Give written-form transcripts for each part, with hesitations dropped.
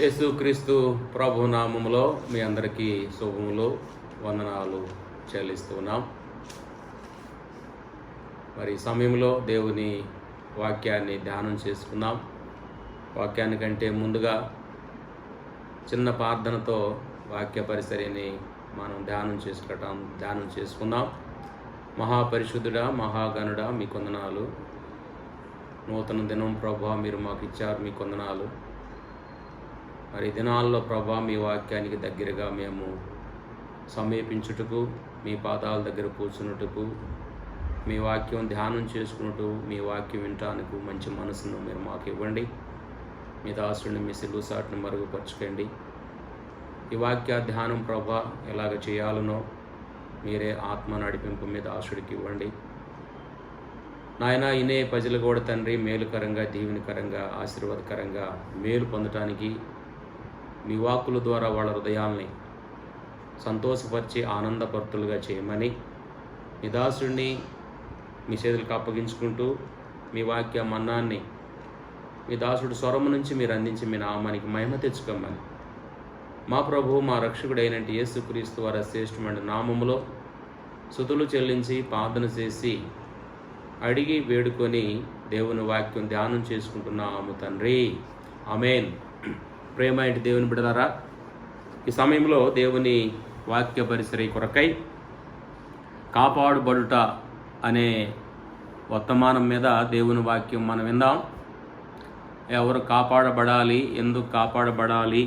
యేసుక్రీస్తు ప్రభు నామములో మీ అందరికీ శుభములు వందనాలు చెల్లిస్తున్నాం. మరి ఈ సమయంలో దేవుని వాక్యాన్ని ధ్యానం చేసుకుందాం. వాక్యానికంటే ముందుగా చిన్న ప్రార్థనతో వాక్య పరిసరిని మనం ధ్యానం చేసుకుందాం. మహాపరిశుద్ధుడా, మహాగణుడా, మీ కొందనాలు. నూతన దినం ప్రభా మీరు మాకు ఇచ్చారు, మీ కొందనాలు. మరి దినాల్లో ప్రభా మీ వాక్యానికి దగ్గరగా మేము సమీపించుటకు, మీ పాదాల దగ్గర కూర్చున్నట్టుకు, మీ వాక్యం ధ్యానం చేసుకున్నట్టు, మీ వాక్యం వినటానికి మంచి మనసును మీరు మాకు ఇవ్వండి. మీ దాసుడిని మీ సిలువ సాటును మరుగుపరచుకోండి. ఈ వాక్య ధ్యానం ప్రభా ఎలాగ చేయాలనో మీరే ఆత్మ నడిపింపు మీ దాసుడికి ఇవ్వండి. నాయన ఇనే ప్రజలు కూడా తండ్రి మేలుకరంగా, దీవెనకరంగా, ఆశీర్వాదకరంగా మేలు పొందటానికి మీ వాక్కుల ద్వారా వాళ్ళ హృదయాల్ని సంతోషపరిచి ఆనందపర్తులుగా చేయమని మీ దాసుడిని మీ చేతులకు అప్పగించుకుంటూ మీ వాక్య మన్నాన్ని మీ దాసుడు స్వరము నుంచి మీరు అందించి మీ నామానికి మహిమ తెచ్చుకోమని మా ప్రభువు మా రక్షకుడైనటువంటి యేసుక్రీస్తు వారి శ్రేష్టమైన నామములో స్తుతులు చెల్లించి ప్రార్థన చేసి అడిగి వేడుకొని దేవుని వాక్యం ధ్యానం చేసుకుంటున్నాము తండ్రి. ఆమేన్. ప్రేమైన దేవుని బిడ్డలారా, ఈ సమయంలో దేవుని వాక్య పరిసరి కొరకై కాపాడుబడుట అనే వర్తమానం మీద దేవుని వాక్యం మనం విందాం. ఎవరు కాపాడబడాలి, ఎందుకు కాపాడబడాలి,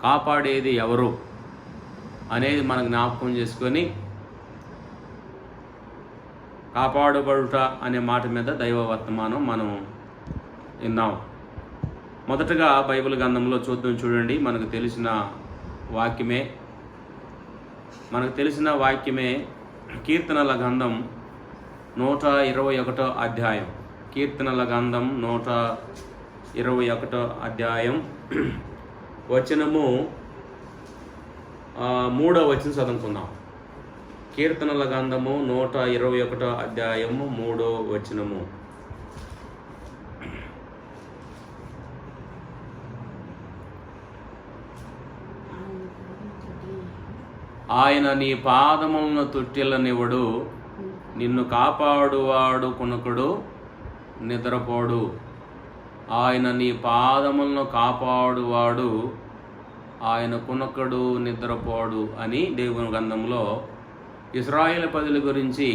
కాపాడేది ఎవరు అనేది మనం జ్ఞాపకం చేసుకొని కాపాడబడుట అనే మాట మీద దైవ వర్తమానం మనం విందాం. మొదటగా బైబిల్ గ్రంథంలో చూడండి. మనకు తెలిసిన వాక్యమే కీర్తనల గ్రంథం 121 అధ్యాయం. కీర్తనల గ్రంథం 121 అధ్యాయం వచనము 3వ వచనం చదువుకుందాం. కీర్తనల గ్రంథము 121 అధ్యాయము 3వ వచనము. ఆయన నీ పాదములను తొట్టిల్లనివ్వడు, నిన్ను కాపాడువాడు కునకుడు నిద్రపోడు. ఆయన నీ పాదములను కాపాడువాడు, ఆయన కునకుడు నిద్రపోడు అని దేవుని గ్రంథంలో ఇశ్రాయేలు ప్రజల గురించి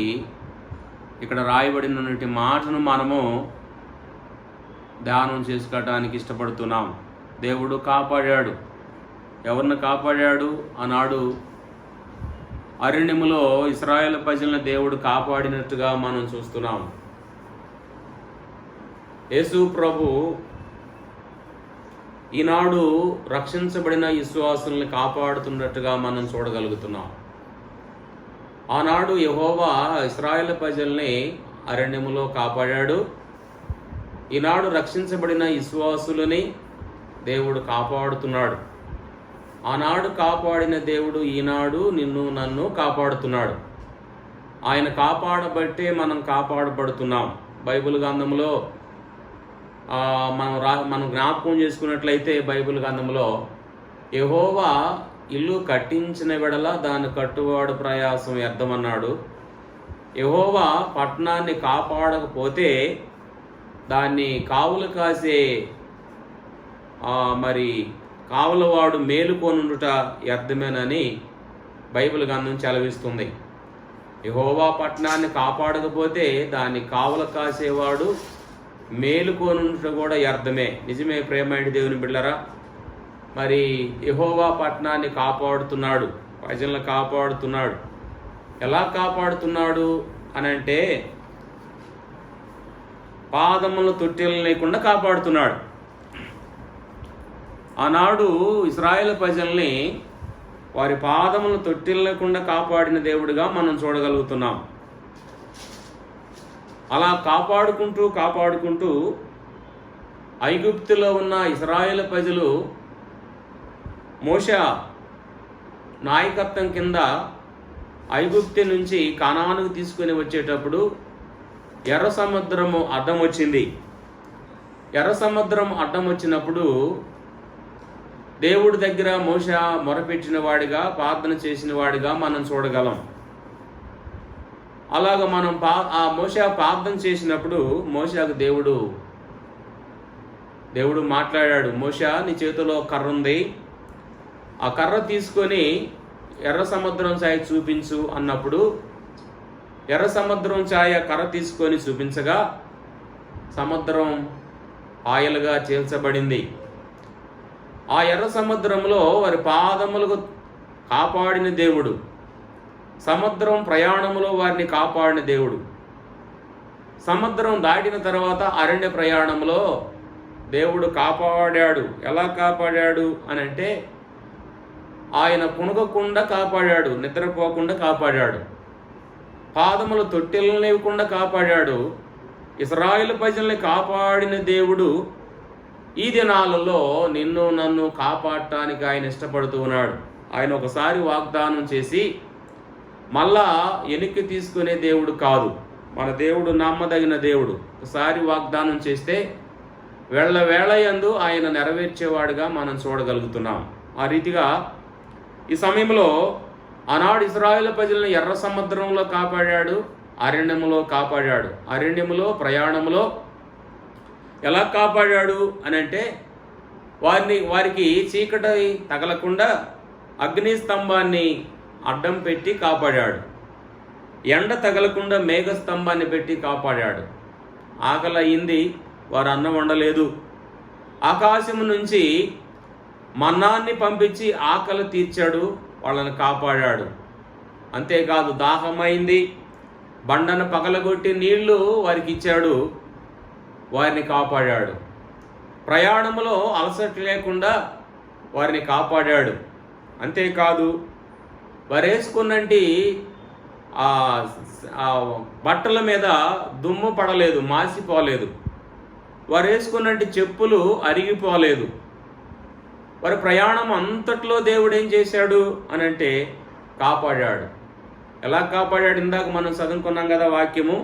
ఇక్కడ రాయబడినటువంటి మాటను మనము ధ్యానం చేసుకోవడానికి ఇష్టపడుతున్నాం. దేవుడు కాపాడాడు. ఎవరిని కాపాడాడు? ఆనాడు అరణ్యములో ఇశ్రాయేలు ప్రజలను దేవుడు కాపాడినట్టుగా మనం చూస్తున్నాం. యేసు ప్రభు ఈనాడు రక్షించబడిన విశ్వాసుల్ని కాపాడుతున్నట్టుగా మనం చూడగలుగుతున్నాం. ఆనాడు యెహోవా ఇశ్రాయేలు ప్రజల్ని అరణ్యములో కాపాడాడు. ఈనాడు రక్షించబడిన విశ్వాసులని దేవుడు కాపాడుతున్నాడు. ఆనాడు కాపాడిన దేవుడు ఈనాడు నిన్ను నన్ను కాపాడుతున్నాడు. ఆయన కాపాడబట్టే మనం కాపాడబడుతున్నాం. బైబిల్ గ్రంథంలో మనం జ్ఞాపకం చేసుకున్నట్లయితే బైబిల్ గ్రంథంలో యెహోవా ఇల్లు కట్టించిన వెడల దాన్ని కట్టువాడు ప్రయాసం వ్యర్థమన్నాడు. యెహోవా పట్టణాన్ని కాపాడకపోతే దాన్ని కావులు కాసే కావలవాడు మేలుకొనుట వ్యర్థమేనని బైబిల్ గ్రంథం సెలవిస్తుంది. యెహోవా పట్టణాన్ని కాపాడకపోతే దాన్ని కావల కాసేవాడు మేలుకొనుట కూడా వ్యర్థమే. నిజమే ప్రేమైన దేవుని బిడ్డలారా. మరి యెహోవా పట్టణాన్ని కాపాడుతున్నాడు, ప్రజలను కాపాడుతున్నాడు. ఎలా కాపాడుతున్నాడు అనంటే పాదములను తొట్టెలు లేకుండా కాపాడుతున్నాడు. ఆనాడు ఇశ్రాయేలు ప్రజల్ని వారి పాదములను తొట్టిల్లకుండా కాపాడిన దేవుడిగా మనం చూడగలుగుతున్నాం. అలా కాపాడుకుంటూ ఐగుప్తులో ఉన్న ఇశ్రాయేలు ప్రజలు మోషే నాయకత్వం కింద ఐగుప్తు నుంచి కానానుకు తీసుకొని వచ్చేటప్పుడు ఎర్ర సముద్రము అడ్డం వచ్చింది. ఎర్ర సముద్రం అడ్డం వచ్చినప్పుడు దేవుడి దగ్గర మోషే మొరపెట్టిన వాడిగా, ప్రార్థన చేసిన వాడిగా మనం చూడగలం. అలాగ మనం ఆ మోషే ప్రార్థన చేసినప్పుడు మోషేకు దేవుడు మాట్లాడాడు. మోషే, నీ చేతిలో కర్ర ఉంది, ఆ కర్ర తీసుకొని ఎర్ర సముద్రం ఛాయ చూపించు అన్నప్పుడు ఎర్ర సముద్రం ఛాయ కర్ర తీసుకొని చూపించగా సముద్రం ఆయలుగా చీల్చబడింది. ఆ ఎర్ర సముద్రంలో వారి పాదములకు కాపాడిన దేవుడు, సముద్రం ప్రయాణంలో వారిని కాపాడిన దేవుడు. సముద్రం దాటిన తర్వాత అరణ్య ప్రయాణంలో దేవుడు కాపాడాడు. ఎలా కాపాడాడు అని అంటే ఆయన పుణగకుండా కాపాడాడు, నిద్రపోకుండా కాపాడాడు, పాదములు తొట్టెలనివ్వకుండా కాపాడాడు. ఇశ్రాయేలు ప్రజల్ని కాపాడిన దేవుడు ఈ దినాలలో నిన్ను నన్ను కాపాడటానికి ఆయన ఇష్టపడుతూ ఉన్నాడు. ఆయన ఒకసారి వాగ్దానం చేసి మళ్ళా వెనక్కి తీసుకునే దేవుడు కాదు. మన దేవుడు నమ్మదగిన దేవుడు. ఒకసారి వాగ్దానం చేస్తే వేళ ఆయన నెరవేర్చేవాడుగా మనం చూడగలుగుతున్నాం. ఆ రీతిగా ఈ సమయంలో ఆనాడు ఇశ్రాయేలు ప్రజలను ఎర్ర సముద్రంలో కాపాడాడు, అరణ్యములో కాపాడాడు. అరణ్యములో ప్రయాణములో ఎలా కాపాడాడు అని అంటే వారికి చీకటి తగలకుండా అగ్ని స్తంభాన్ని అడ్డం పెట్టి కాపాడాడు. ఎండ తగలకుండా మేఘ స్తంభాన్ని పెట్టి కాపాడాడు. ఆకలి అయింది, వారు అన్నం వండలేదు. ఆకాశం నుంచి మన్నాన్ని పంపించి ఆకలి తీర్చాడు, వాళ్ళని కాపాడాడు. అంతేకాదు దాహమైంది, బండను పగలగొట్టి నీళ్లు వారికి ఇచ్చాడు, వారిని కాపాడాడు. ప్రయాణంలో అలసట లేకుండా వారిని కాపాడాడు. అంతేకాదు వారేసుకున్నటి బట్టల మీద దుమ్ము పడలేదు, మాసిపోలేదు. వారు వేసుకున్నట్టు చెప్పులు అరిగిపోలేదు. వారి ప్రయాణం అంతట్లో దేవుడు ఏం చేశాడు అని అంటే కాపాడాడు. ఎలా కాపాడాడు? ఇందాక మనం చదువుకున్నాం కదా వాక్యము,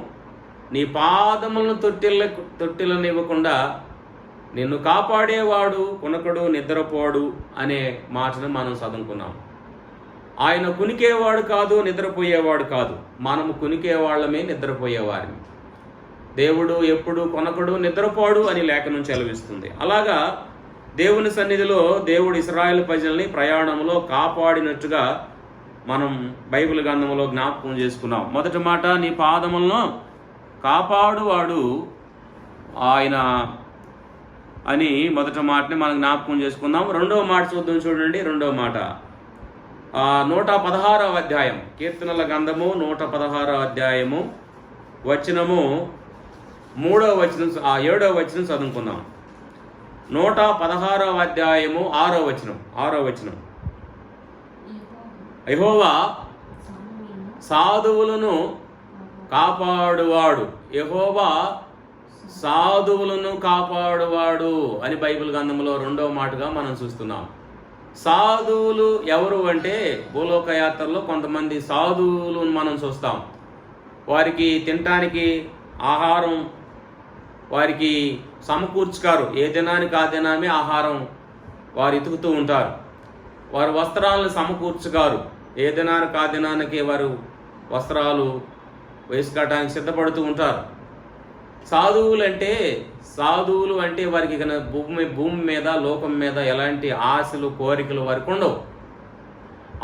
నీ పాదములను తొట్టిలను ఇవ్వకుండా నిన్ను కాపాడేవాడు కునకడు నిద్రపోడు అనే మాటను మనం చదువుకున్నాం. ఆయన కునికేవాడు కాదు, నిద్రపోయేవాడు కాదు. మనము కునికేవాళ్ళమే, నిద్రపోయేవారిని. దేవుడు ఎప్పుడు కొనకడు నిద్రపోడు అని లేఖనం సెలవిస్తుంది. అలాగా దేవుని సన్నిధిలో దేవుడు ఇశ్రాయేలు ప్రజల్ని ప్రయాణంలో కాపాడినట్టుగా మనం బైబిల్ గ్రంథంలో జ్ఞాపకం చేసుకున్నాం. మొదటి మాట, నీ పాదములను కాపాడువాడు ఆయన అని మొదటి మాటని మనం జ్ఞాపకం చేసుకుందాం. రెండవ మాట చూద్దాం, చూడండి. రెండవ మాట 116వ అధ్యాయం, కీర్తనల గ్రంథము 116వ అధ్యాయము వచనము 3వ వచనం, 7వ వచనం చదువుకుందాం. 116వ అధ్యాయము 6వ వచనం. యెహోవా సాధువులను కాపాడువాడు, యెహోవా సాధువులను కాపాడువాడు అని బైబిల్ గ్రంథంలో రెండవ మాటగా మనం చూస్తున్నాం. సాధువులు ఎవరు అంటే భూలోక యాత్రలో కొంతమంది సాధువులను మనం చూస్తాం. వారికి తినటానికి ఆహారం వారికి సమకూర్చుకారు. ఏ దినానికి ఆ దినామే ఆహారం వారు ఎతుకుతూ ఉంటారు. వారు వస్త్రాలను సమకూర్చుకారు. ఏ దినానికి ఆ దినానికి వారు వస్త్రాలు వేసుకోవడానికి సిద్ధపడుతూ ఉంటారు. సాధువులు అంటే వారికి భూమి మీద లోకం మీద ఎలాంటి ఆశలు కోరికలు వారికి ఉండవు.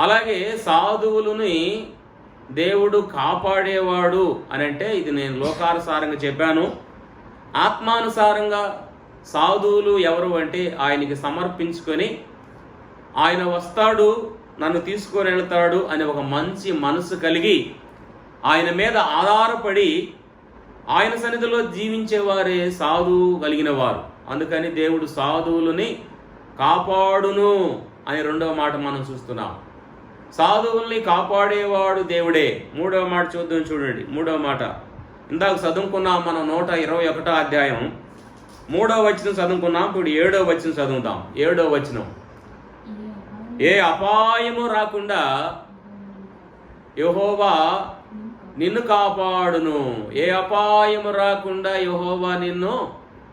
అలాగే సాధువులని దేవుడు కాపాడేవాడు అని అంటే ఇది నేను లోకానుసారంగా చెప్పాను. ఆత్మానుసారంగా సాధువులు ఎవరు అంటే ఆయనకి సమర్పించుకొని ఆయన వస్తాడు, నన్ను తీసుకొని వెళ్తాడు అని ఒక మంచి మనసు కలిగి ఆయన మీద ఆధారపడి ఆయన సన్నిధిలో జీవించేవారే సాధువు కలిగిన వారు. అందుకని దేవుడు సాధువులని కాపాడును అని రెండవ మాట మనం చూస్తున్నాం. సాధువుల్ని కాపాడేవాడు దేవుడే. మూడవ మాట చూద్దాం, చూడండి. మూడవ మాట ఇందాక చదువుకున్నాం మనం 121వ అధ్యాయం 3వ వచనం చదువుకున్నాం. ఇప్పుడు 7వ వచనం చదువుతాం. 7వ వచనం, ఏ అపాయము రాకుండా యెహోవా నిన్ను కాపాడును. ఏ అపాయము రాకుండా యెహోవా నిన్ను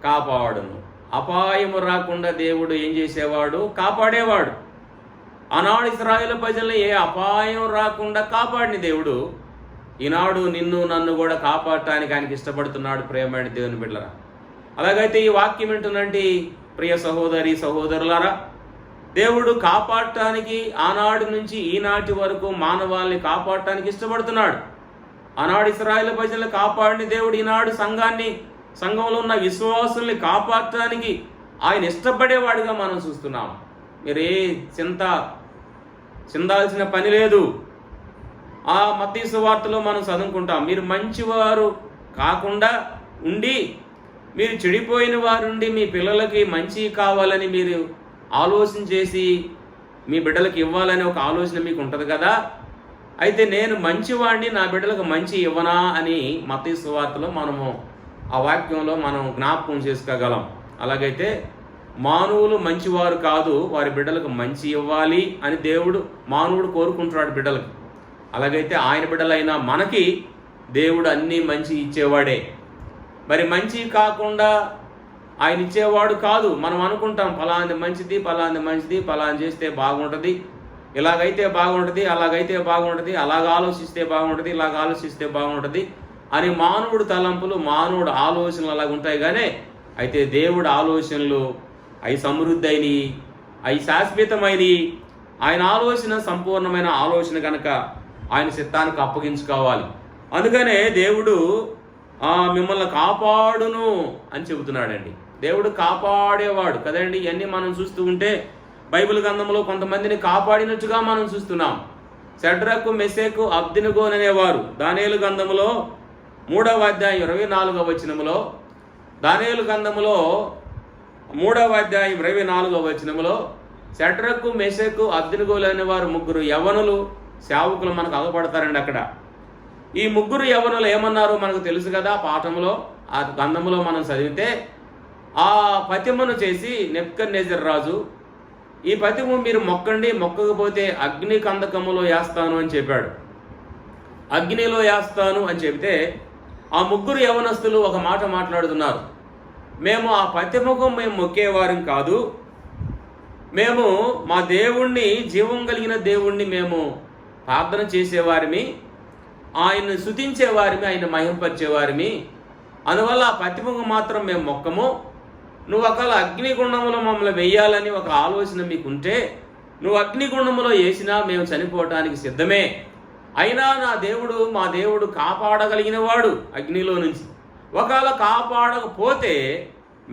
కాపాడును. అపాయము రాకుండా దేవుడు ఏం చేసేవాడు? కాపాడేవాడు. ఆనాడు ఇశ్రాయేలు ప్రజల్ని ఏ అపాయం రాకుండా కాపాడిన దేవుడు ఈనాడు నిన్ను నన్ను కూడా కాపాడటానికి ఆయనకి ఇష్టపడుతున్నాడు. ప్రేమైన దేవుని బిడ్డలారా, అలాగైతే ఈ వాక్యం వింటున్నటువంటి ప్రియ సహోదరి సహోదరులారా, దేవుడు కాపాడటానికి ఆనాడు నుంచి ఈనాటి వరకు మానవాళిని కాపాడటానికి ఇష్టపడుతున్నాడు. ఆనాడు ఇశ్రాయేలు ప్రజలను కాపాడిన దేవుడు ఈనాడు సంఘంలో ఉన్న విశ్వాసుల్ని కాపాడటానికి ఆయన ఇష్టపడేవాడిగా మనం చూస్తున్నాం. మీరే చిందాల్సిన పని లేదు. ఆ మత్తయి సువార్తలో మనం చదువుకుంటాం, మీరు మంచివారు కాకుండా ఉండి మీరు చెడిపోయిన వారుండి మీ పిల్లలకి మంచి కావాలని మీరు ఆలోచన చేసి మీ బిడ్డలకు ఇవ్వాలని ఒక ఆలోచన మీకు ఉంటుంది కదా. అయితే నేను మంచివాడిని, నా బిడ్డలకు మంచి ఇవ్వనా అని మత్తయి సువార్తలో మనము ఆ వాక్యంలో మనం జ్ఞాపకం చేసుకోగలం. అలాగైతే మానవులు మంచివారు కాదు, వారి బిడ్డలకు మంచి ఇవ్వాలి అని మానవుడు కోరుకుంటున్నాడు బిడ్డలకు. అలాగైతే ఆయన బిడ్డలైన మనకి దేవుడు అన్నీ మంచి ఇచ్చేవాడే. మరి మంచి కాకుండా ఆయన ఇచ్చేవాడు కాదు. మనం అనుకుంటాం ఫలాంది మంచిది, ఫలాంది చేస్తే బాగుంటుంది, ఇలాగైతే బాగుంటుంది, అలాగైతే బాగుంటుంది, అలాగ ఆలోచిస్తే బాగుంటుంది, ఇలాగ ఆలోచిస్తే బాగుంటుంది అని మానవుడు తలంపులు, మానవుడు ఆలోచనలు అలాగ ఉంటాయి. కానీ అయితే దేవుడు ఆలోచనలు అవి సమృద్ధి అయినవి, అవి శాశ్వతమైనవి. ఆయన ఆలోచన సంపూర్ణమైన ఆలోచన కనుక ఆయన చిత్తానికి అప్పగించుకోవాలి. అందుకనే దేవుడు మిమ్మల్ని కాపాడును అని చెబుతున్నాడండి. దేవుడు కాపాడేవాడు కదండి. ఇవన్నీ మనం చూస్తూ ఉంటే బైబిల్ గ్రంథంలో కొంతమందిని కాపాడినట్టుగా మనం చూస్తున్నాం. షడ్రకు, మెషకు, అబ్దెనగో అనేవారు దానియేలు గ్రంథములో 3వ అధ్యాయం 24వ వచనములో, దానియేలు గ్రంథములో 3వ అధ్యాయం 24వ వచనములో షడ్రకు, మెషకు, అబ్దెనగోలు అనేవారు ముగ్గురు యవ్వనులు సేవకులు మనకు అగపడతారండి. అక్కడ ఈ ముగ్గురు యవ్వనులు ఏమన్నారో మనకు తెలుసు కదా. పాఠంలో ఆ గ్రంథంలో మనం చదివితే ఆ పతిమను చేసి నెబుకద్నెజర్ రాజు, ఈ పతిము మీరు మొక్కండి, మొక్కకపోతే అగ్ని కందకములో వేస్తాను అని చెప్పాడు. అగ్నిలో వేస్తాను అని చెబితే ఆ ముగ్గురు యవనస్తులు ఒక మాట మాట్లాడుతున్నారు, మేము ఆ పతిముకు మేము మొక్కేవారం కాదు, మేము మా దేవుణ్ణి, జీవం కలిగిన దేవుణ్ణి మేము ప్రార్థన చేసేవారిమి, ఆయన్ని స్తుతించేవారిమి, ఆయన మహింపరిచేవారిమి, అందువల్ల ఆ పతిముకు మాత్రం మేము మొక్కము. నువ్వు ఒకవేళ అగ్నిగుండంలో మమ్మల్ని వెయ్యాలని ఒక ఆలోచన మీకుంటే నువ్వు అగ్నిగుండంలో వేసినా మేము చనిపోవటానికి సిద్ధమే. అయినా మా దేవుడు కాపాడగలిగిన వాడు అగ్నిలో నుంచి. ఒకవేళ కాపాడకపోతే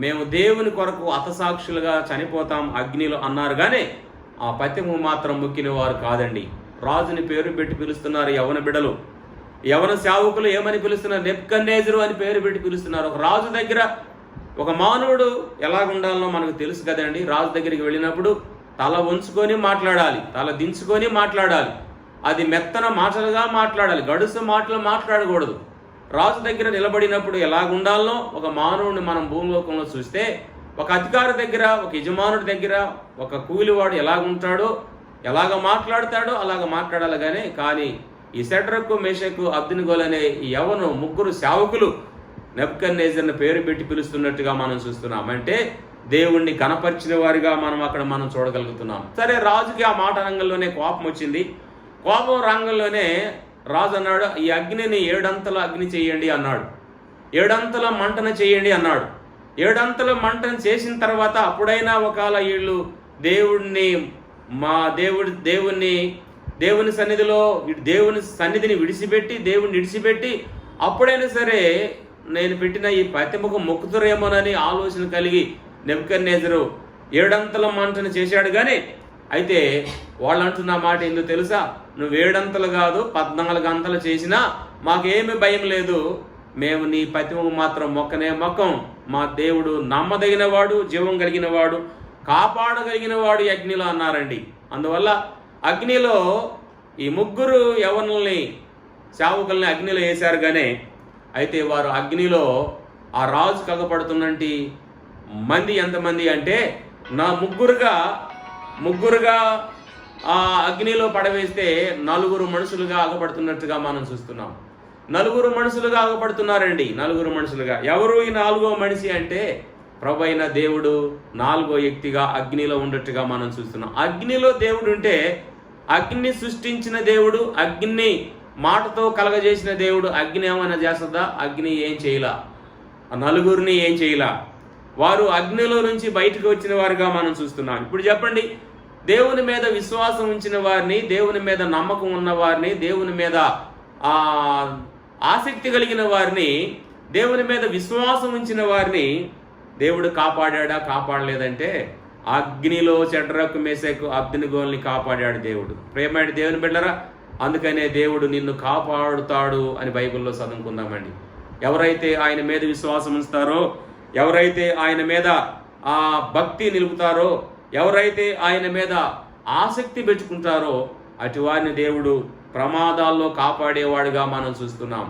మేము దేవుని కొరకు హతసాక్షులుగా చనిపోతాం అగ్నిలో అన్నారు. కానీ ఆ పతిము మాత్రం మొక్కిన వారు కాదండి. రాజుని పేరు పెట్టి పిలుస్తున్నారు యవన బిడ్డలు, యవన సేవకులు ఏమని పిలుస్తున్నారు? నెబుకద్నెజరు అని పేరు పెట్టి పిలుస్తున్నారు. ఒక రాజు దగ్గర ఒక మానవుడు ఎలాగుండాలనో మనకు తెలుసు కదండి. రాజు దగ్గరికి వెళ్ళినప్పుడు తల వంచుకొని మాట్లాడాలి, తల దించుకొని మాట్లాడాలి, అది మెత్తన మాటలుగా మాట్లాడాలి, గడుసు మాటలు మాట్లాడకూడదు. రాజు దగ్గర నిలబడినప్పుడు ఎలాగుండాలనో ఒక మానవుడిని మనం భూమిలోకంలో చూస్తే ఒక అధికారి దగ్గర, ఒక యజమానుడి దగ్గర, ఒక కూలివాడు ఎలాగుంటాడో, ఎలాగ మాట్లాడతాడో అలాగ మాట్లాడాలి. కానీ ఈ షడ్రకు, మెషకు, అబ్దెనగోలు అనే ఈ యవను ముగ్గురు సేవకులు నెబుకద్నెజర్ని పేరు పెట్టి పిలుస్తున్నట్టుగా మనం చూస్తున్నాం. అంటే దేవుణ్ణి కనపరిచిన వారిగా మనం చూడగలుగుతున్నాం. సరే, రాజుకి ఆ మాట రంగంలోనే కోపం వచ్చింది. కోపం రంగంలోనే రాజు అన్నాడు, ఈ అగ్నిని 7 అంతల అగ్ని చేయండి అన్నాడు, 7 అంతల మంటన చేయండి అన్నాడు. 7 అంతల మంటను చేసిన తర్వాత అప్పుడైనా ఒకవేళ వీళ్ళు దేవుని సన్నిధిని విడిచిపెట్టి అప్పుడైనా సరే నేను పెట్టిన ఈ పతిముకు మొక్కుతురేమోనని ఆలోచన కలిగి నెబుకద్నెజరు 7 అంతల మంటను చేశాడు. కానీ అయితే వాళ్ళు అంటున్న మాట ఎందుకు తెలుసా? నువ్వు 7 అంతలు కాదు 14 అంతలు చేసినా మాకేమీ భయం లేదు, మేము నీ పతిముకు మాత్రం మొక్కం. మా దేవుడు నమ్మదగిన వాడు, జీవం కలిగిన వాడు, కాపాడగలిగిన వాడు అగ్నిలో అన్నారండి. అందువల్ల అగ్నిలో ఈ ముగ్గురు యవనుల్ని, సేవకుల్ని అగ్నిలో వేశారు. కానీ అయితే వారు అగ్నిలో ఆ రాజు కగపడుతున్నటి మంది ఎంతమంది అంటే ముగ్గురుగా ఆ అగ్నిలో పడవేస్తే 4 మనుషులుగా అగపడుతున్నట్టుగా మనం చూస్తున్నాం. 4 మనుషులుగా అగపడుతున్నారండి, 4 మనుషులుగా. ఎవరు ఈ 4వ మనిషి అంటే ప్రభు అయిన దేవుడు 4వ వ్యక్తిగా అగ్నిలో ఉన్నట్టుగా మనం చూస్తున్నాం. అగ్నిలో దేవుడు ఉంటే అగ్ని సృష్టించిన దేవుడు, అగ్ని మాటతో కలగజేసిన దేవుడు అగ్ని ఏమైనా చేస్తుందా? అగ్ని ఏం చేయలా, ఆ నలుగురిని ఏం చేయలా. వారు అగ్నిలో నుంచి బయటకు వచ్చిన వారుగా మనం చూస్తున్నాం. ఇప్పుడు చెప్పండి, దేవుని మీద విశ్వాసం ఉంచిన వారిని, దేవుని మీద నమ్మకం ఉన్న వారిని, దేవుని మీద ఆసక్తి కలిగిన వారిని, దేవుని మీద విశ్వాసం ఉంచిన వారిని దేవుడు కాపాడా? కాపాడలేదంటే అగ్నిలో షడ్రకు మెషకు అబ్దెనగోల్ని కాపాడాడు దేవుడు. ప్రేమైన దేవుని బిడ్డరా, అందుకనే దేవుడు నిన్ను కాపాడుతాడు అని బైబిల్లో చదువుకుందామండి. ఎవరైతే ఆయన మీద విశ్వాసం ఉంచుతారో, ఎవరైతే ఆయన మీద భక్తి నిలుపుతారో, ఎవరైతే ఆయన మీద ఆసక్తి పెంచుకుంటారో అటు వారిని దేవుడు ప్రమాదాల్లో కాపాడేవాడుగా మనం చూస్తున్నాం.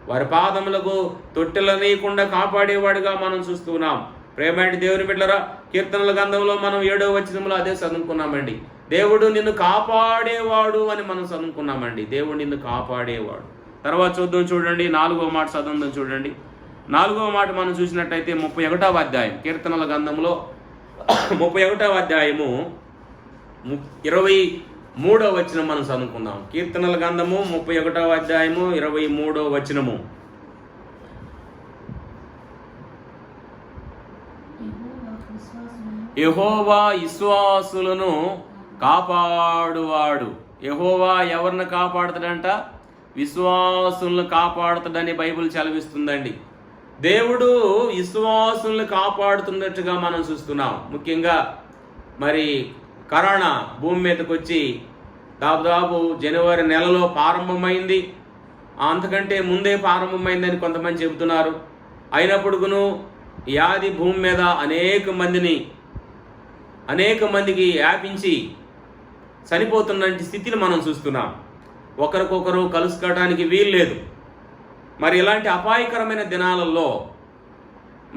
వారి పాదములకు తొట్టెలనీయకుండా కాపాడేవాడుగా మనం చూస్తున్నాం. ప్రేమైన దేవుని బిడ్డరా, కీర్తనల గ్రంథంలో మనం 7వ వచనంలో అదే చదువుకున్నామండి. దేవుడు నిన్ను కాపాడేవాడు అని మనం చదువుకున్నామండి. దేవుడు నిన్ను కాపాడేవాడు. తర్వాత చూడండి 4వ మాట చదువుదాం. చూడండి 4వ మాట మనం చూసినట్టయితే 31వ అధ్యాయం, కీర్తనల గ్రంథంలో 31వ అధ్యాయము 23వ వచనం మనం చదువుకుందాం. కీర్తనల గ్రంథము 31వ అధ్యాయము 23వ వచనము. యెహోవా విశ్వాసులను కాపాడువాడు. యెహోవా ఎవరిని కాపాడుతాడంట? విశ్వాసులను కాపాడుతాడని బైబిల్ చదివిస్తుందండి. దేవుడు విశ్వాసులను కాపాడుతున్నట్టుగా మనం చూస్తున్నాం. ముఖ్యంగా మరి కరోనా భూమి మీదకి వచ్చి దాదాపు జనవరి నెలలో ప్రారంభమైంది. అంతకంటే ముందే ప్రారంభమైందని కొంతమంది చెబుతున్నారు. అయినప్పుడును వ్యాధి భూమి మీద అనేక మందికి వ్యాపించి చనిపోతున్న స్థితిని మనం చూస్తున్నాం. ఒకరికొకరు కలుసుకోవడానికి వీల్లేదు. మరి ఇలాంటి అపాయకరమైన దినాలలో,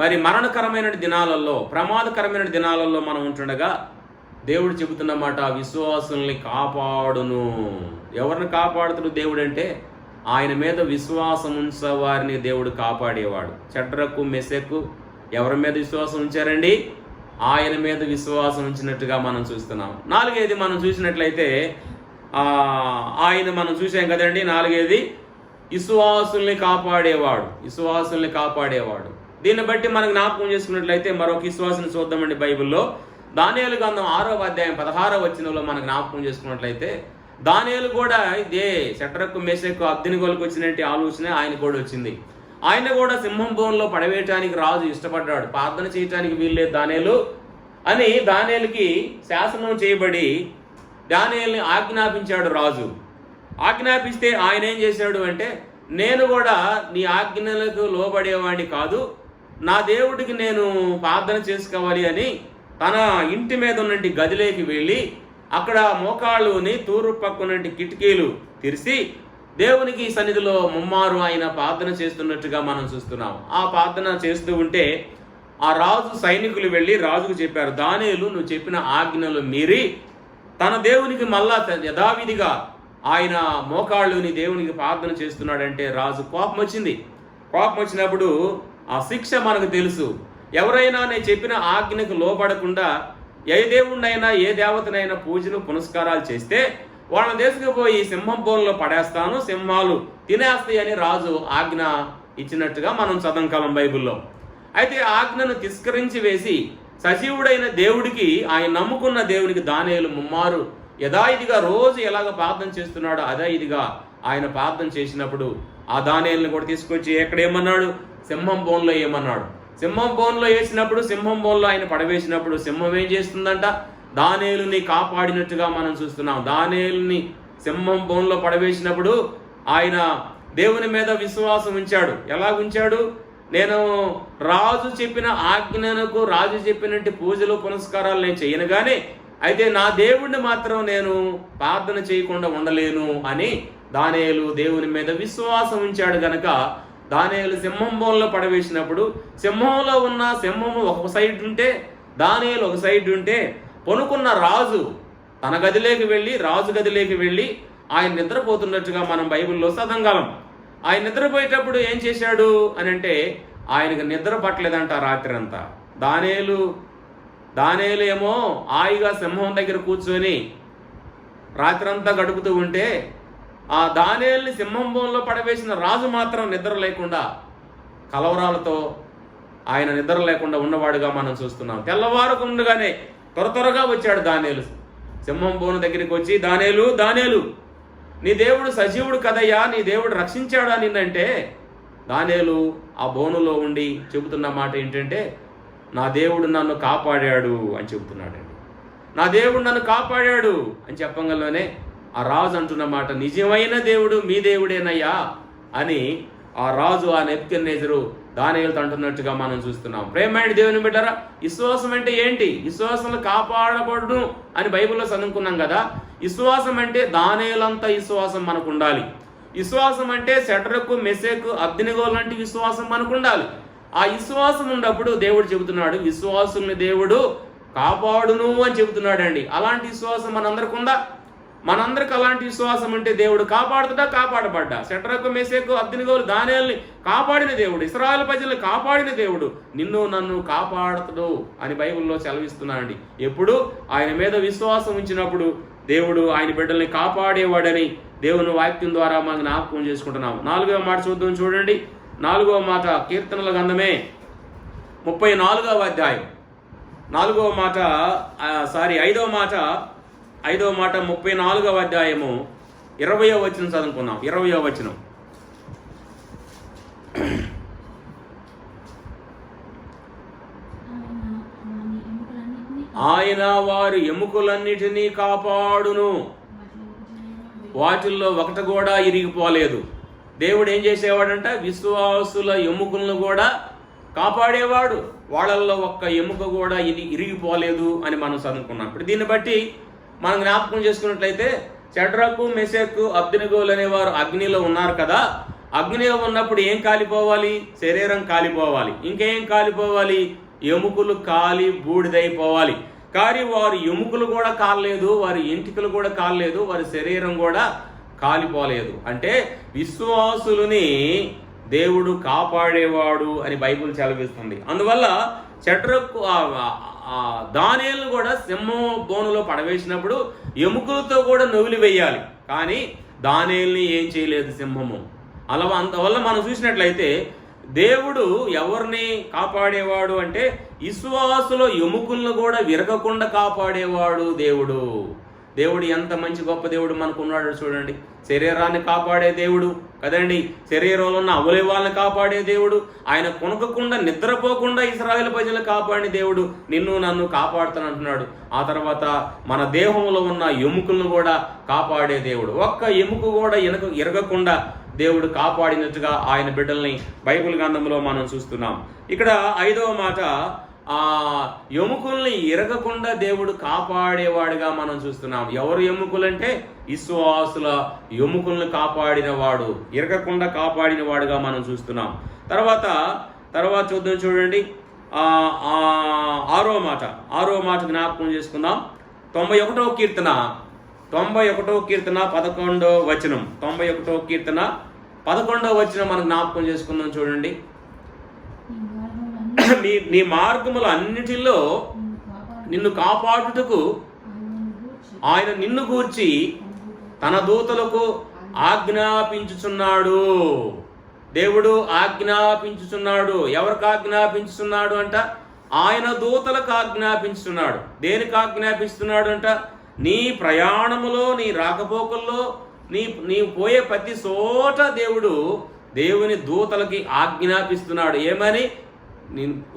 మరి మరణకరమైన దినాలలో, ప్రమాదకరమైన దినాలలో మనం ఉంటుండగా దేవుడు చెబుతున్నమాట, విశ్వాసుల్ని కాపాడును. ఎవరిని కాపాడుతుడు దేవుడు అంటే? ఆయన మీద విశ్వాసం ఉంచేవారిని దేవుడు కాపాడేవాడు. షడ్రకు మెషకు ఎవరి మీద విశ్వాసం ఉంచారండి? ఆయన మీద విశ్వాసం ఉంచినట్టుగా మనం చూస్తున్నాం. 4వ మనం చూసినట్లయితే ఆయన మనం చూసాం కదండి. 4వ విశ్వాసుల్ని కాపాడేవాడు. విశ్వాసుల్ని కాపాడేవాడు. దీన్ని బట్టి మనకు జ్ఞాపకం చేసుకున్నట్లయితే మరొక విశ్వాసం చూద్దామండి. బైబిల్లో దానియేలు గ్రంథం 6వ అధ్యాయం 16వ వచనంలో మనం జ్ఞాపకం చేసుకున్నట్లయితే దానియేలు కూడా ఇదే షడ్రకు మెషకు అబ్దెనగోలకు వచ్చినట్టు ఆలోచన ఆయన కూడా వచ్చింది. ఆయన కూడా సింహం బోన్లో పడవేయటానికి రాజు ఇష్టపడ్డాడు. ప్రార్థన చేయటానికి వీల్లేదు దానియేలు అని దానియేలుకి శాసనం చేయబడి దానియేలుని ఆజ్ఞాపించాడు రాజు. ఆజ్ఞాపిస్తే ఆయన ఏం చేశాడు అంటే, నేను కూడా నీ ఆజ్ఞలకు లోబడేవాడిని కాదు, నా దేవుడికి నేను ప్రార్థన చేసుకోవాలి అని తన ఇంటి మీద ఉన్నటి గదిలోకి వెళ్ళి అక్కడ మోకాళ్ళుని తూర్పు పక్కనుంటి కిటికీలు తెరిచి దేవునికి సన్నిధిలో ముమ్మారు ఆయన ప్రార్థన చేస్తున్నట్టుగా మనం చూస్తున్నాం. ఆ ప్రార్థన చేస్తూ ఉంటే ఆ రాజు సైనికులు వెళ్ళి రాజుకు చెప్పారు, దానియేలు నువ్వు చెప్పిన ఆజ్ఞలు మీరి తన దేవునికి మళ్ళా యథావిధిగా ఆయన మోకాళ్ళుని దేవునికి ప్రార్థన చేస్తున్నాడంటే రాజు కోపం వచ్చింది. కోపం వచ్చినప్పుడు ఆ శిక్ష మనకు తెలుసు. ఎవరైనా నేను చెప్పిన ఆజ్ఞకు లోపడకుండా ఏ దేవుడినైనా ఏ దేవతనైనా పూజలు పునస్కారాలు చేస్తే వాళ్ళని తీసుకుపోయి సింహం బోన్లో పడేస్తాను, సింహాలు తినేస్తాయి అని రాజు ఆజ్ఞ ఇచ్చినట్టుగా మనం చదవగలం బైబిల్లో. అయితే ఆజ్ఞను తిరస్కరించి వేసి సజీవుడైన దేవుడికి, ఆయన నమ్ముకున్న దేవునికి దానియేలు ముమ్మారు యథాయిదిగా రోజు ఎలాగ ప్రార్థన చేస్తున్నాడో అదే ఇదిగా ఆయన ప్రార్థన చేసినప్పుడు ఆ దానియేలుని కూడా తీసుకొచ్చి ఎక్కడేమన్నాడు? సింహం బోన్లో ఏమన్నాడు? సింహం బోన్లో వేసినప్పుడు, సింహం బోన్లో ఆయన పడవేసినప్పుడు సింహం ఏం చేస్తుందంట? దానియేలుని కాపాడినట్టుగా మనం చూస్తున్నాం. దానియేలుని సింహం బోన్లో పడవేసినప్పుడు ఆయన దేవుని మీద విశ్వాసం ఉంచాడు. ఎలా ఉంచాడు? నేను రాజు చెప్పిన ఆజ్ఞలకు, రాజు చెప్పినట్టు పూజలు పునస్కారాలు నేను చేయను, కానీ అయితే నా దేవుడిని మాత్రం నేను ప్రార్థన చేయకుండా ఉండలేను అని దానియేలు దేవుని మీద విశ్వాసం ఉంచాడు. గనక దానియేలు సింహం బోన్లో పడవేసినప్పుడు సింహంలో ఉన్న సింహము ఒక సైడ్ ఉంటే దానియేలు ఒక సైడ్ ఉంటే పొనుకున్న రాజు తన గదిలోకి వెళ్ళి, రాజు గదిలోకి వెళ్ళి ఆయన నిద్రపోతున్నట్టుగా మనం బైబిల్లో చదవగలం. ఆయన నిద్రపోయేటప్పుడు ఏం చేశాడు అని అంటే, ఆయనకు నిద్ర పట్టలేదంట రాత్రి అంతా. దానియేలు ఏమో హాయిగా సింహం దగ్గర కూర్చొని రాత్రంతా గడుపుతూ ఉంటే ఆ దానియేలుని సింహం బోన్లో పడవేసిన రాజు మాత్రం నిద్ర లేకుండా కలవరాలతో ఆయన నిద్ర లేకుండా ఉన్నవాడుగా మనం చూస్తున్నాం. తెల్లవారుకుండగానే త్వరగా వచ్చాడు దానియేలు. సింహం బోను దగ్గరికి వచ్చి, దానియేలు నీ దేవుడు సజీవుడు కదయ్యా, నీ దేవుడు రక్షించాడా నిన్నంటే, దానియేలు ఆ బోనులో ఉండి చెబుతున్న మాట ఏంటంటే, నా దేవుడు నన్ను కాపాడాడు అని చెబుతున్నాడండి. నా దేవుడు నన్ను కాపాడాడు అని చెప్పగలనే ఆ రాజు అంటున్న మాట, నిజమైన దేవుడు మీ దేవుడేనయ్యా అని ఆ రాజు, ఆ నెబుకద్నెజరు దానియేలుతో అంటున్నట్టుగా మనం చూస్తున్నాం. ప్రేమైన దేవుని బిడ్డరా, విశ్వాసం అంటే ఏంటి? విశ్వాసంలో కాపాడబడును అని బైబిల్లో చదువుకున్నాం కదా. విశ్వాసం అంటే దానియేలంత విశ్వాసం మనకు ఉండాలి. విశ్వాసం అంటే షడ్రకు, మెషకు, అబ్దెనెగో లాంటి విశ్వాసం మనకు ఉండాలి. ఆ విశ్వాసం ఉన్నప్పుడు దేవుడు చెబుతున్నాడు, విశ్వాసుల్ని దేవుడు కాపాడును అని చెబుతున్నాడండి. అలాంటి విశ్వాసం మనందరికి ఉందా? మనందరికి అలాంటి విశ్వాసం ఉంటే దేవుడు కాపాడబడ్డా. షడ్రకు, మెషకు, అబ్దెనెగోలు దానియేలుని కాపాడిన దేవుడు, ఇశ్రాయేలు ప్రజల్ని కాపాడిన దేవుడు నిన్ను నన్ను కాపాడుతాడు అని బైబిల్లో సెలవిస్తున్నాడండి. ఎప్పుడు ఆయన మీద విశ్వాసం ఉంచినప్పుడు దేవుడు ఆయన బిడ్డల్ని కాపాడేవాడని దేవుని వాక్యం ద్వారా మనం జ్ఞాపకం చేసుకుంటున్నాం. 4వ మాట చూద్దాం, చూడండి. 4వ మాట కీర్తనల గ్రంథమే 34వ అధ్యాయం 5వ మాట 34వ అధ్యాయము 20వ వచనం చదువుకుందాం. 20వ వచనం, ఆయన వారి ఎముకలన్నిటినీ కాపాడును, వాటిల్లో ఒకటి కూడా ఇరిగిపోలేదు. దేవుడు ఏం చేసేవాడంట? విశ్వాసుల ఎముకలను కూడా కాపాడేవాడు. వాళ్ళల్లో ఒక్క ఎముక కూడా ఇరిగిపోలేదు అని మనం చదువుకున్నాం. ఇప్పుడు దీన్ని బట్టి మనం జ్ఞాపకం చేసుకున్నట్లయితే, షడ్రకు, మెషకు, అబ్దెనెగోలు అనేవారు అగ్నిలో ఉన్నారు కదా. అగ్నిలో ఉన్నప్పుడు ఏం కాలిపోవాలి? శరీరం కాలిపోవాలి. ఇంకేం కాలిపోవాలి? ఎముకలు కాలి బూడిదైపోవాలి. కానీ వారి ఎముకలు కూడా కాలలేదు, వారి ఎంటికలు కూడా కాలలేదు, వారి శరీరం కూడా కాలిపోలేదు. అంటే విశ్వాసులని దేవుడు కాపాడేవాడు అని బైబిల్ సెలవిస్తుంది. అందువల్ల షడ్రకు, దానియేలును కూడా సింహం బోనులో పడవేసినప్పుడు ఎముకలతో కూడా నొవిలి వేయాలి. కానీ దానియేలుని ఏం చేయలేదు సింహము. అందువల్ల మనం చూసినట్లయితే దేవుడు ఎవరిని కాపాడేవాడు అంటే విశ్వాసుల ఎముకలను కూడా విరగకుండా కాపాడేవాడు దేవుడు ఎంత మంచి గొప్ప దేవుడు మనకు ఉన్నాడు చూడండి. శరీరాన్ని కాపాడే దేవుడు కదండి, శరీరంలో ఉన్న అవయవాలను కాపాడే దేవుడు, ఆయన కొనుక్కకుండా నిద్రపోకుండా ఇశ్రాయేలు ప్రజలను కాపాడిన దేవుడు నిన్ను నన్ను కాపాడుతానంటున్నాడు. ఆ తర్వాత మన దేహంలో ఉన్న ఎముకలను కూడా కాపాడే దేవుడు, ఒక్క ఎముక కూడా ఇరగకుండా దేవుడు కాపాడినట్టుగా ఆయన బిడ్డల్ని బైబిల్ గ్రంథంలో మనం చూస్తున్నాం. ఇక్కడ 5వ మాట, ఎముకల్ని ఇరగకుండా దేవుడు కాపాడేవాడుగా మనం చూస్తున్నాం. ఎవరు ఎముకలంటే విశ్వాసుల ఎముకల్ని కాపాడినవాడు, ఇరగకుండా కాపాడిన వాడుగా మనం చూస్తున్నాం. తర్వాత చూద్దాం, చూడండి. 6వ మాట జ్ఞాపకం చేసుకుందాం. 91వ కీర్తన 11వ వచనం 91వ కీర్తన 11వ వచనం మనం జ్ఞాపకం చేసుకుందాం. చూడండి. నీ మార్గముల అన్నిటిలో నిన్ను కాపాడుటకు ఆయన నిన్ను గూర్చి తన దూతలకు ఆజ్ఞాపించుచున్నాడు. దేవుడు ఆజ్ఞాపించుచున్నాడు. ఎవరికి ఆజ్ఞాపించుచున్నాడు అంట? ఆయన దూతలకు ఆజ్ఞాపించుచున్నాడు. దేనికి ఆజ్ఞాపిస్తున్నాడు అంట? నీ ప్రయాణములో, నీ రాకపోకల్లో, నీ పోయే ప్రతి చోట దేవుని దూతలకి ఆజ్ఞాపిస్తున్నాడు. ఏమని?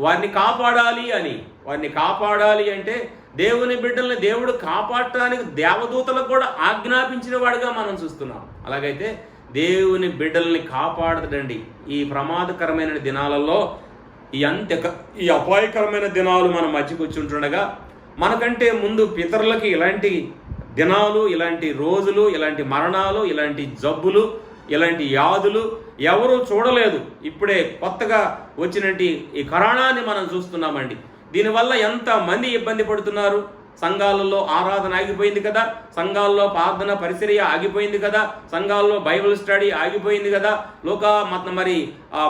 వారిని కాపాడాలి అంటే దేవుని బిడ్డల్ని దేవుడు కాపాడటానికి దేవదూతలకు కూడా ఆజ్ఞాపించిన వాడుగా మనం చూస్తున్నాం. అలాగైతే దేవుని బిడ్డల్ని కాపాడదండి. ఈ ప్రమాదకరమైన దినాలలో, ఈ అపాయకరమైన దినాలు మనం మధ్యకొచ్చుంటుండగా, మనకంటే ముందు పితరులకి ఇలాంటి దినాలు, ఇలాంటి రోజులు, ఇలాంటి మరణాలు, ఇలాంటి జబ్బులు, ఇలాంటి వ్యాధులు ఎవరూ చూడలేదు. ఇప్పుడే కొత్తగా వచ్చినట్టు ఈ కరోనాని మనం చూస్తున్నామండి. దీనివల్ల ఎంతమంది ఇబ్బంది పడుతున్నారు. సంఘాలలో ఆరాధన ఆగిపోయింది కదా, సంఘాల్లో ప్రార్థన పరిచర్య ఆగిపోయింది కదా, సంఘాల్లో బైబిల్ స్టడీ ఆగిపోయింది కదా, మరి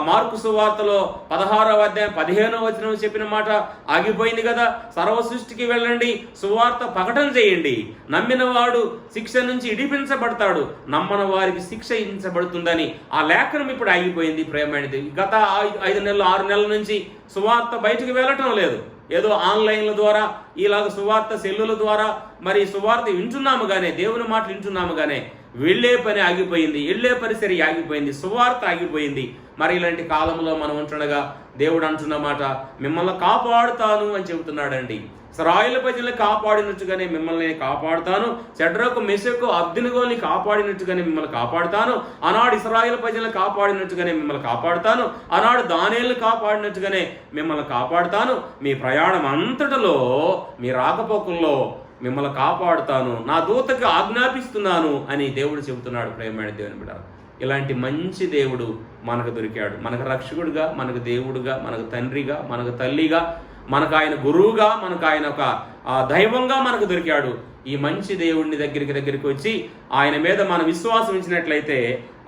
మార్కు సువార్తలో 16వ అధ్యాయం 15వ వచనం చెప్పిన మాట ఆగిపోయింది కదా, సర్వ సృష్టికి వెళ్ళండి, సువార్త ప్రకటన చేయండి, నమ్మిన వాడు శిక్ష నుంచి ఇడిపించబడతాడు, నమ్మని వారికి శిక్ష ఇచ్చబడుతుందని ఆ లేఖనం ఇప్పుడు ఆగిపోయింది. ప్రేమైనది గత 5 నెలలు 6 నెలల నుంచి సువార్త బయటకు వెళ్ళటం లేదు. ఏదో ఆన్లైన్ల ద్వారా ఇలాగ సువార్త సెల్లుల ద్వారా మరి సువార్త వింటున్నాము కానీ, దేవుని మాటలు వింటున్నాము కానీ వెళ్ళే పని ఆగిపోయింది, వెళ్ళే పరిసరి ఆగిపోయింది, సువార్త ఆగిపోయింది. మరి ఇలాంటి కాలంలో మనం ఉంటుండగా దేవుడు అంటున్న మాట, మిమ్మల్ని కాపాడుతాను అని చెబుతున్నాడండి. ఇశ్రాయేలు ప్రజల్ని కాపాడినట్టుగానే మిమ్మల్ని కాపాడుతాను, షడ్రకు మెషకు అబ్దెనగోని కాపాడినట్టుగానే మిమ్మల్ని కాపాడుతాను, ఆనాడు ఇశ్రాయేలు ప్రజల్ని కాపాడినట్టుగానే మిమ్మల్ని కాపాడుతాను, ఆనాడు దానియేలుని కాపాడినట్టుగానే మిమ్మల్ని కాపాడుతాను, మీ ప్రయాణం అంతటిలో మీ రాకపోకల్లో మిమ్మల్ని కాపాడుతాను, నా దూతకి ఆజ్ఞాపిస్తున్నాను అని దేవుడు చెబుతున్నాడు. ప్రేమైన దేవుని బిడ్డ, ఇలాంటి మంచి దేవుడు మనకు దొరికాడు. మనకు రక్షకుడుగా, మనకు దేవుడుగా, మనకు తండ్రిగా, మనకు తల్లిగా, మనకు ఆయన గురువుగా, మనకు ఆయన ఒక దైవంగా మనకు దొరికాడు. ఈ మంచి దేవుడిని దగ్గరికి వచ్చి ఆయన మీద మనం విశ్వాసం ఉంచినట్లయితే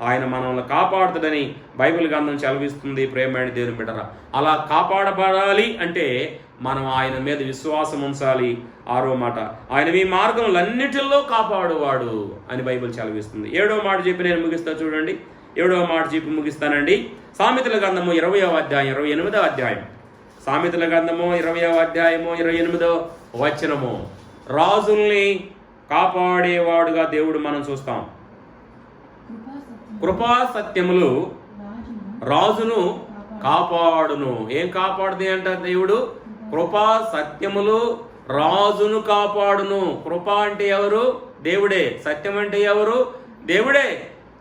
ఆయన మనల్ని కాపాడుతాడని బైబిల్ గ్రంథం చదివిస్తుంది. ప్రేమైన దేవుని బిడ్డరా, అలా కాపాడబడాలి అంటే మనం ఆయన మీద విశ్వాసం ఉంచాలి. 6వ మాట, ఆయన మీ మార్గములన్నిటిలో కాపాడువాడు అని బైబిల్ చదివిస్తుంది. 7వ మాట చెప్పి నేను ముగిస్తా చూడండి. 7వ మాట చెప్పి ముగిస్తానండి. సామెతల గ్రంథము 20వ అధ్యాయం 28వ అధ్యాయం, సామెతల గ్రంథము 20వ అధ్యాయము 28వ వచనము, రాజుల్ని కాపాడేవాడుగా దేవుడు మనం చూస్తాం. కృపా సత్యములు రాజును కాపాడును. ఏం కాపాడుది అంట దేవుడు? కృపా సత్యములు రాజును కాపాడును. కృప అంటే ఎవరు? దేవుడే. సత్యం అంటే ఎవరు? దేవుడే.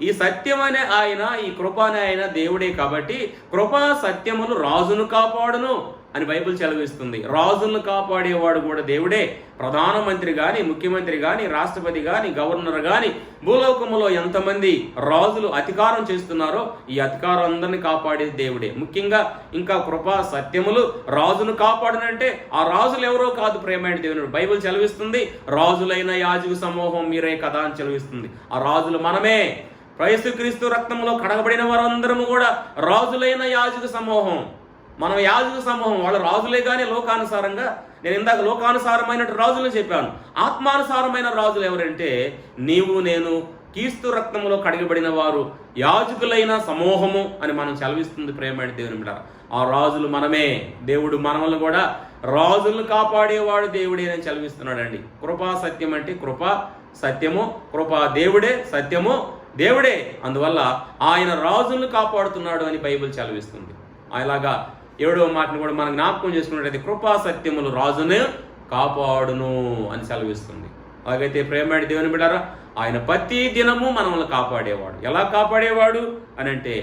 ఈ సత్యం అనే ఆయన, ఈ కృప అనే ఆయన దేవుడే. కాబట్టి కృపా సత్యములు రాజును కాపాడును అని బైబిల్ చదివిస్తుంది. రాజులను కాపాడేవాడు కూడా దేవుడే. ప్రధానమంత్రి కానీ, ముఖ్యమంత్రి కానీ, రాష్ట్రపతి కానీ, గవర్నర్ కానీ, భూలోకములో ఎంతమంది రాజులు అధికారం చేస్తున్నారో ఈ అధికారం అందరినీ కాపాడేది దేవుడే. ముఖ్యంగా ఇంకా కృపా సత్యములు రాజును కాపాడనంటే ఆ రాజులు ఎవరో కాదు ప్రేమైన దేవుడు. బైబిల్ చదివిస్తుంది, రాజులైన యాజక సమూహం మీరే కదా అని చదివిస్తుంది. ఆ రాజులు మనమే. యేసుక్రీస్తు రక్తంలో కడగబడిన వారందరము కూడా రాజులైన యాజక సమూహం. మనం యాజక సమూహం. వాళ్ళు రాజులే కానీ లోకానుసారంగా, నేను ఇందాక లోకానుసారమైన రాజులను చెప్పాను. ఆత్మానుసారమైన రాజులు ఎవరంటే నీవు నేను క్రీస్తు రక్తంలో కడగబడిన వారు యాజకులైన సమూహము అని మనం చదివిస్తుంది ప్రేమైన దేవుని బిడ్డ. ఆ రాజులు మనమే. దేవుడు మనల్ని కూడా రాజులను కాపాడేవాడు దేవుడే అని చదివిస్తున్నాడండి. కృపా సత్యం అంటే కృప సత్యము, కృప దేవుడే, సత్యము దేవుడే. అందువల్ల ఆయన రాజులను కాపాడుతున్నాడు అని బైబిల్ చదివిస్తుంది. అలాగా 7వ మాటను కూడా మనం జ్ఞాపకం చేసుకున్నట్లయితే కృపా సత్యములు రాజును కాపాడును అని సెలవిస్తుంది. అలాగైతే ప్రేమ దేవుని బిడ్డారా, ఆయన ప్రతి దినము మనల్ని కాపాడేవాడు. ఎలా కాపాడేవాడు అని అంటే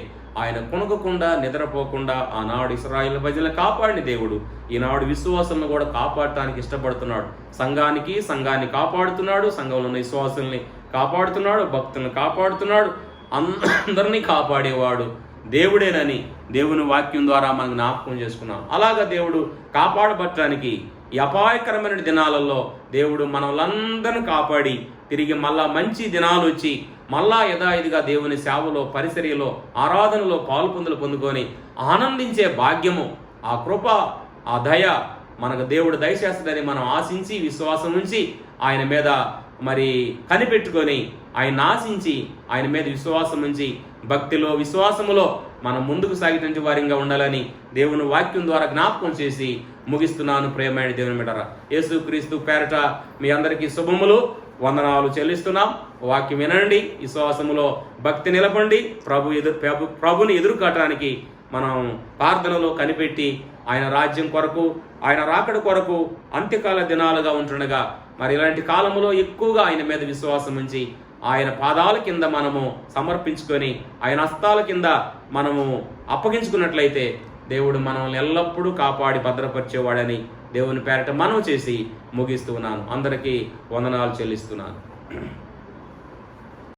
ఆయన కొనుక్కుండా నిద్రపోకుండా ఆనాడు ఇశ్రాయేలు ప్రజలను కాపాడిన దేవుడు ఈనాడు విశ్వాసాలను కూడా కాపాడటానికి ఇష్టపడుతున్నాడు. సంఘాన్ని కాపాడుతున్నాడు, సంఘంలో ఉన్న విశ్వాసుల్ని కాపాడుతున్నాడు, భక్తులను కాపాడుతున్నాడు, అందరినీ కాపాడేవాడు దేవుడేనని దేవుని వాక్యం ద్వారా మనం జ్ఞాపకం చేసుకున్నాం. అలాగా దేవుడు కాపాడబట్టడానికి ఈ అపాయకరమైన దినాలలో దేవుడు మనలందరిని కాపాడి తిరిగి మళ్ళా మంచి దినాలు వచ్చి మళ్ళా యథావిధిగా దేవుని సేవలో, పరిచర్యలో, ఆరాధనలో పాలుపొందులు పొందుకొని ఆనందించే భాగ్యము, ఆ కృప, ఆ దయ మనకు దేవుడు దయచేస్తుందని మనం ఆశించి విశ్వాసం ఉంచి ఆయన మీద మరి కనిపెట్టుకొని ఆయన ఆశించి ఆయన మీద విశ్వాసం ఉంచి భక్తిలో, విశ్వాసములో మనం ముందుకు సాగిన వారిగా ఉండాలని దేవుని వాక్యం ద్వారా జ్ఞాపకం చేసి ముగిస్తున్నాను. ప్రేమైన దేవుని బిడ్డలారా, యేసుక్రీస్తు పేరట మీ అందరికీ శుభములు, వందనాలు చెల్లిస్తున్నాం. వాక్యం వినండి, విశ్వాసములో భక్తి నిలపండి. ప్రభుని ఎదుర్కోవటానికి మనం ప్రార్థనలో కనిపెట్టి ఆయన రాజ్యం కొరకు, ఆయన రాకడ కొరకు అంత్యకాల దినాలుగా ఉంటుండగా మరి ఇలాంటి కాలంలో ఎక్కువగా ఆయన మీద విశ్వాసం ఉంచి ఆయన పాదాల కింద మనము సమర్పించుకొని ఆయన హస్తాల కింద మనము అప్పగించుకున్నట్లయితే దేవుడు మనల్ని ఎల్లప్పుడూ కాపాడి భద్రపరిచేవాడని దేవుని పేరట మనవి చేసి ముగిస్తున్నాను. అందరికీ వందనాలు చెల్లిస్తున్నాను.